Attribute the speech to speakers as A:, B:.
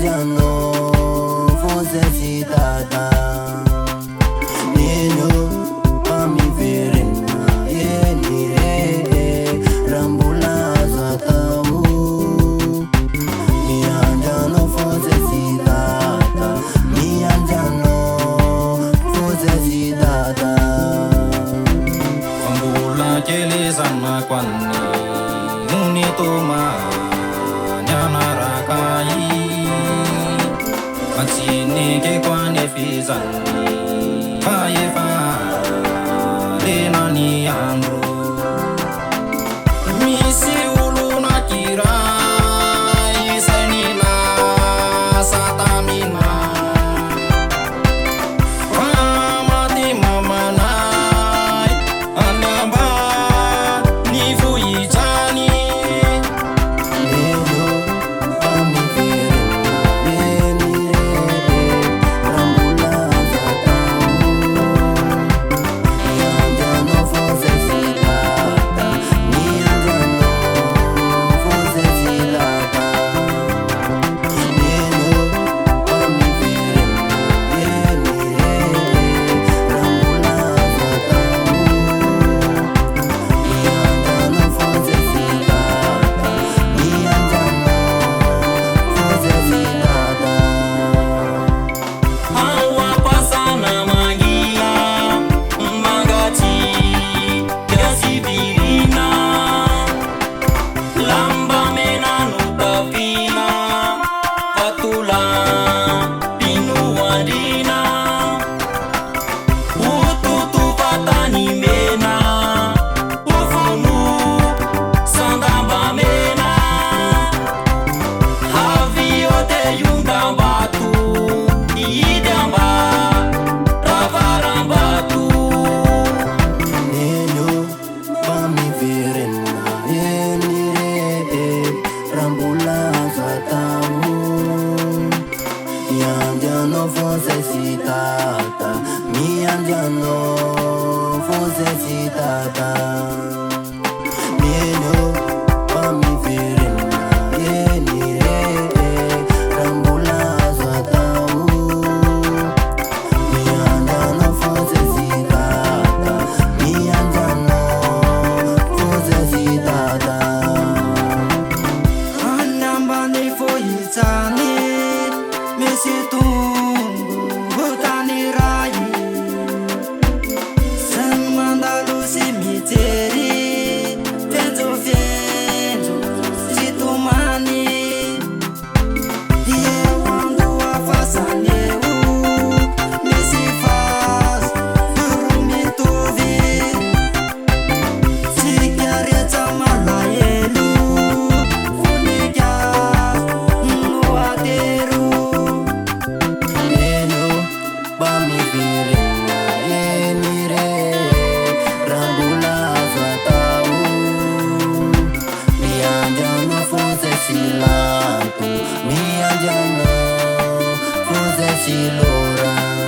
A: andiano forse si tata nino pami verena yeni rambula zatamu mi andiano forse si tata mi andiano forse si tata
B: ambula kele sama kwanni unitoma nyamarakai Matsini ke kwane fizani Fayefa Lena ni andro Misi ulu na kira Isenina satamina Wamati mamanai Anamba Nifu ijani
A: Forse si tata, mi andiano, forse si tata, meno, pami verena, yeni rambula zatamu, mi andiano, forse si tata, mi andiano, forse si tata.
C: Anambani foyitani, mesitu.
A: Mi andiano, forse si lora.